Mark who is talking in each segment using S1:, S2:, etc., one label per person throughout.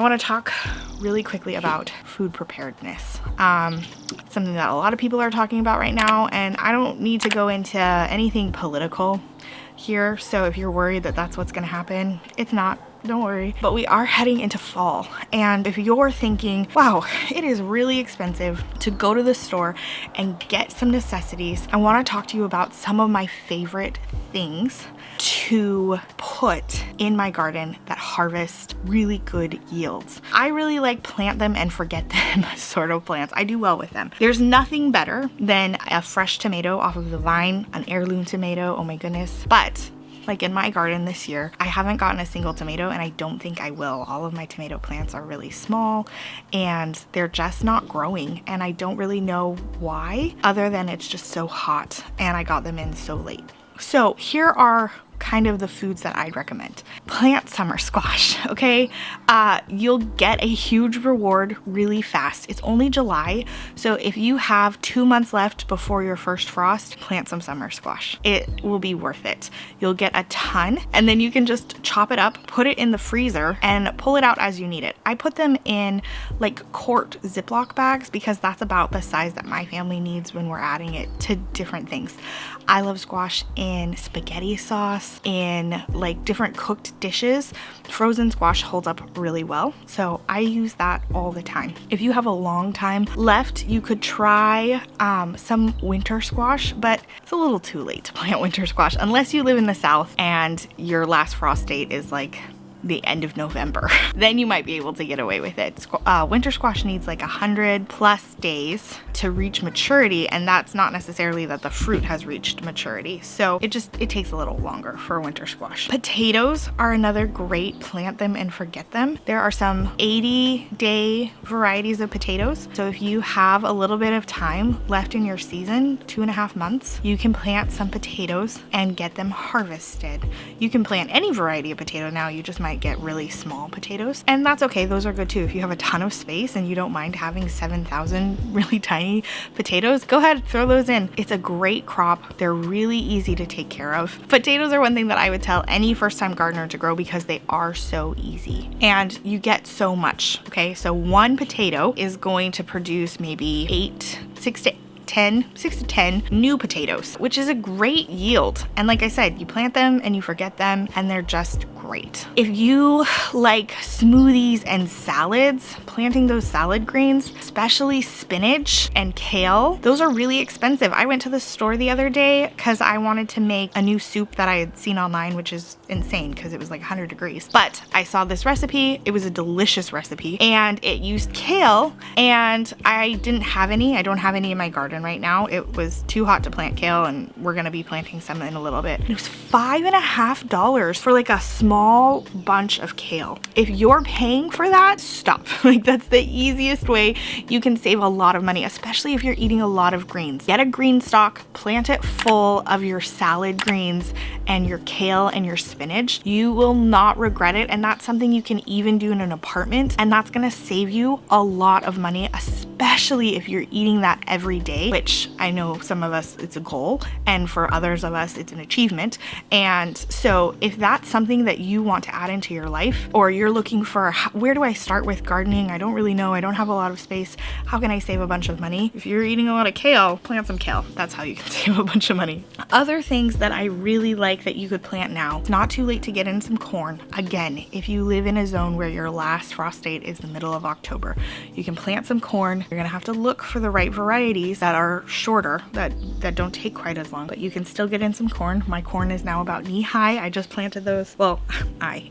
S1: want to talk really quickly about food preparedness. Something that a lot of people are talking about right now, and I don't need to go into anything political here, so if you're worried that that's what's going to happen, it's not. Don't worry. But we are heading into fall, and if you're thinking, wow, it is really expensive to go to the store and get some necessities, I want to talk to you about some of my favorite things to put in my garden that harvest really good yields. I really like plant them and forget them sort of plants. I do well with them. There's nothing better than a fresh tomato off of the vine, an heirloom tomato, oh my goodness. But like in my garden this year, I haven't gotten a single tomato, and I don't think I will. All of my tomato plants are really small and they're just not growing, and I don't really know why, other than it's just so hot and I got them in so late. So here are kind of the foods that I'd recommend. Plant summer squash, okay? You'll get a huge reward really fast. It's only July, so if you have 2 months left before your first frost, plant some summer squash. It will be worth it. You'll get a ton, and then you can just chop it up, put it in the freezer, and pull it out as you need it. I put them in like quart Ziploc bags because that's about the size that my family needs when we're adding it to different things. I love squash in spaghetti sauce, in like different cooked dishes. Frozen squash holds up really well, so I use that all the time. If you have a long time left, you could try some winter squash, but it's a little too late to plant winter squash unless you live in the South and your last frost date is like the end of November. Then you might be able to get away with it. Winter squash needs like 100+ days to reach maturity, and that's not necessarily that the fruit has reached maturity. So it takes a little longer for winter squash. Potatoes are another great plant them and forget them. There are some 80-day varieties of potatoes. So if you have a little bit of time left in your season, 2.5 months, you can plant some potatoes and get them harvested. You can plant any variety of potato now, you just might get really small potatoes, and that's okay. Those are good too. If you have a ton of space and you don't mind having 7,000 really tiny potatoes, go ahead, throw those in. It's a great crop. They're really easy to take care of. Potatoes are one thing that I would tell any first-time gardener to grow because they are so easy and you get so much. Okay, so one potato is going to produce maybe 6 to 10 new potatoes, which is a great yield. And like I said, you plant them and you forget them, and they're just great. If you like smoothies and salads, planting those salad greens, especially spinach and kale, those are really expensive. I went to the store the other day because I wanted to make a new soup that I had seen online, which is insane because it was like 100 degrees. But I saw this recipe. It was a delicious recipe, and it used kale, and I didn't have any. I don't have any in my garden right now. It was too hot to plant kale, and we're gonna be planting some in a little bit. It was $5.50 for like a small bunch of kale. If you're paying for that, stop. Like, that's the easiest way you can save a lot of money, especially if you're eating a lot of greens. Get a green stalk, plant it full of your salad greens and your kale and your spinach. You will not regret it, and that's something you can even do in an apartment, and that's gonna save you a lot of money, especially if you're eating that every day, which I know some of us it's a goal, and for others of us it's an achievement. And so if that's something that you want to add into your life, or you're looking for where do I start with gardening, I don't really know, I don't have a lot of space, how can I save a bunch of money? If you're eating a lot of kale, plant some kale. That's how you can save a bunch of money. Other things that I really like that you could plant now, it's not too late to get in some corn. Again, if you live in a zone where your last frost date is the middle of October, you can plant some corn. You're gonna have to look for the right varieties that are shorter, that don't take quite as long, but you can still get in some corn. My corn is now about knee high. I just planted those. Well,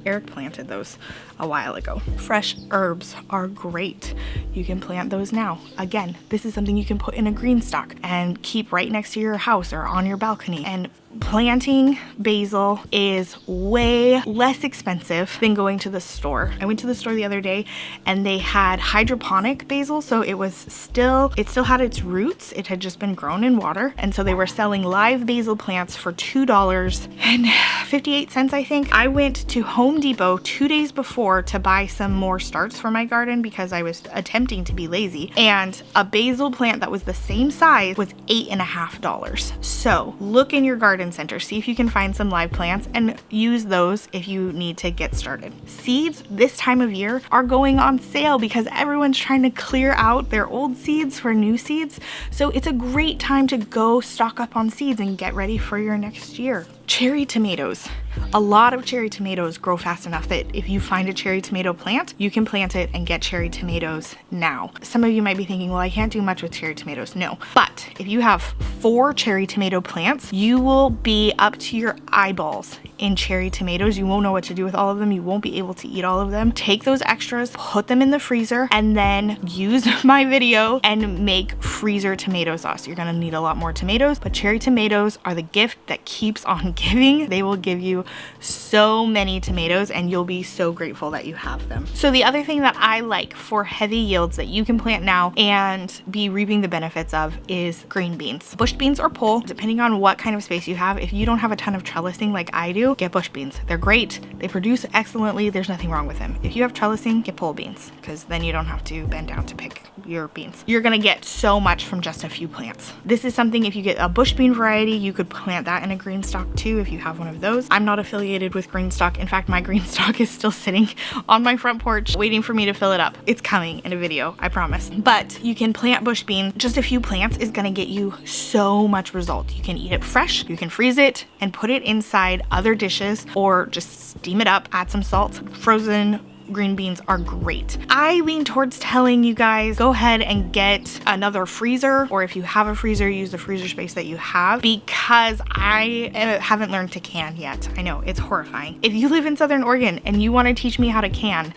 S1: Eric planted those a while ago. Fresh herbs are great. You can plant those now. Again, this is something you can put in a green stock and keep right next to your house or on your balcony. And planting basil is way less expensive than going to the store. I went to the store the other day and they had hydroponic basil, so it still had its roots. It had just been grown in water, and so they were selling live basil plants for $2.58, I think. I went to Home Depot 2 days before to buy some more starts for my garden because I was attempting to be lazy, and a basil plant that was the same size was $8.50. So look in your garden garden center. See if you can find some live plants and use those if you need to get started. Seeds this time of year are going on sale because everyone's trying to clear out their old seeds for new seeds. So it's a great time to go stock up on seeds and get ready for your next year. Cherry tomatoes. A lot of cherry tomatoes grow fast enough that if you find a cherry tomato plant, you can plant it and get cherry tomatoes now. Some of you might be thinking, well, I can't do much with cherry tomatoes. No, but if you have 4 cherry tomato plants, you will be up to your eyeballs in cherry tomatoes. You won't know what to do with all of them. You won't be able to eat all of them. Take those extras, put them in the freezer, and then use my video and make freezer tomato sauce. You're gonna need a lot more tomatoes, but cherry tomatoes are the gift that keeps on giving. They will give you so many tomatoes and you'll be so grateful that you have them. So the other thing that I like for heavy yields that you can plant now and be reaping the benefits of is green beans. Bush beans or pole, depending on what kind of space you have. If you don't have a ton of trellising like I do, get bush beans. They're great. They produce excellently. There's nothing wrong with them. If you have trellising, get pole beans because then you don't have to bend down to pick your beans. You're gonna get so much from just a few plants. This is something, if you get a bush bean variety, you could plant that in a green stock too if you have one of those. I'm not affiliated with green stock. In fact, my green stock is still sitting on my front porch waiting for me to fill it up. It's coming in a video, I promise. But you can plant bush beans. Just a few plants is gonna get you so much result. You can eat it fresh, you can freeze it and put it inside other dishes or just steam it up, add some salt. Frozen green beans are great. I lean towards telling you guys, go ahead and get another freezer, or if you have a freezer, use the freezer space that you have, because I haven't learned to can yet. I know, it's horrifying. If you live in Southern Oregon and you want to teach me how to can,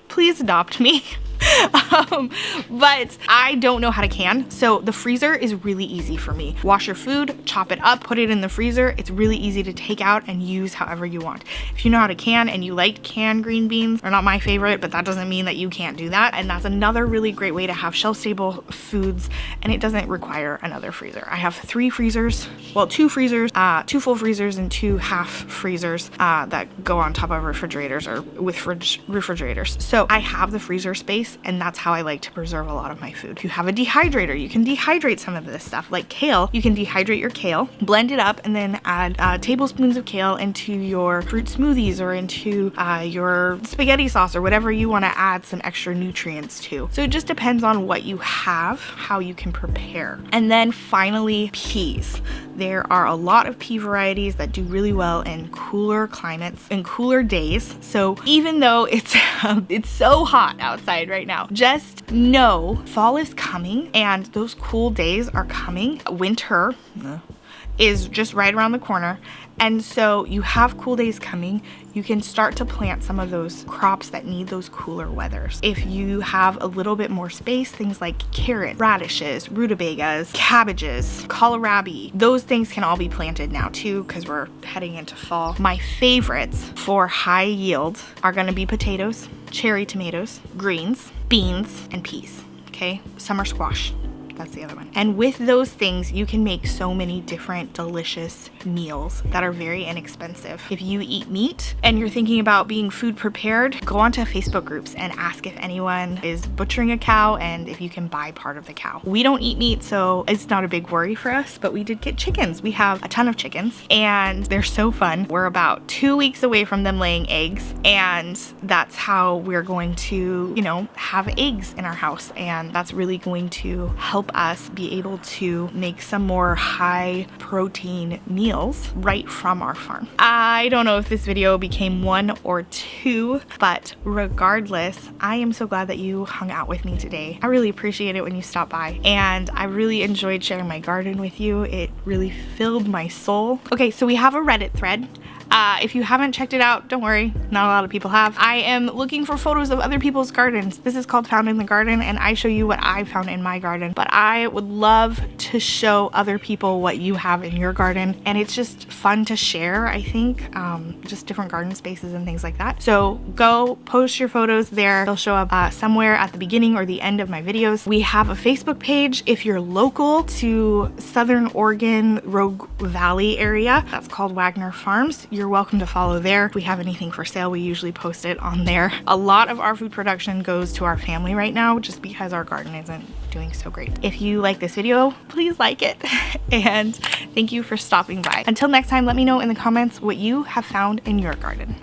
S1: please adopt me. But I don't know how to can, so the freezer is really easy for me. Wash your food, chop it up, put it in the freezer. It's really easy to take out and use however you want. If you know how to can and you like canned green beans, they're not my favorite, but that doesn't mean that you can't do that. And that's another really great way to have shelf-stable foods, and it doesn't require another freezer. I have 3 freezers, well, 2 freezers, 2 full freezers and 2 half freezers that go on top of refrigerators or with refrigerators. So I have the freezer space, and that's how I like to preserve a lot of my food. If you have a dehydrator, you can dehydrate some of this stuff. Like kale, you can dehydrate your kale, blend it up, and then add tablespoons of kale into your fruit smoothies or into your spaghetti sauce or whatever you want to add some extra nutrients to. So it just depends on what you have, how you can prepare. And then finally, peas. There are a lot of pea varieties that do really well in cooler climates and cooler days. So even though it's so hot outside right now, just know fall is coming and those cool days are coming. Winter is just right around the corner. And so you have cool days coming. You can start to plant some of those crops that need those cooler weathers. If you have a little bit more space, things like carrots, radishes, rutabagas, cabbages, kohlrabi, those things can all be planted now too because we're heading into fall. My favorites for high yield are gonna be potatoes, cherry tomatoes, greens, beans, and peas, okay? Summer squash. That's the other one. And with those things, you can make so many different delicious meals that are very inexpensive. If you eat meat and you're thinking about being food prepared, go onto Facebook groups and ask if anyone is butchering a cow and if you can buy part of the cow. We don't eat meat, so it's not a big worry for us, but we did get chickens. We have a ton of chickens and they're so fun. We're about 2 weeks away from them laying eggs, and that's how we're going to, you know, have eggs in our house, and that's really going to help us be able to make some more high protein meals right from our farm. I don't know if this video became 1 or 2, but regardless, I am so glad that you hung out with me today. I really appreciate it when you stop by, and I really enjoyed sharing my garden with you. It really filled my soul. Okay, so we have a Reddit thread. If you haven't checked it out, don't worry, not a lot of people have. I am looking for photos of other people's gardens. This is called Found in the Garden, and I show you what I found in my garden. But I would love to show other people what you have in your garden, and it's just fun to share, I think, just different garden spaces and things like that. So go post your photos there. They'll show up somewhere at the beginning or the end of my videos. We have a Facebook page if you're local to Southern Oregon, Rogue Valley area. That's called Wagner Farms. You're welcome to follow there. If we have anything for sale, we usually post it on there. A lot of our food production goes to our family right now just because our garden isn't doing so great. If you like this video, please like it and Thank you for stopping by. Until next time, let me know in the comments what you have found in your garden.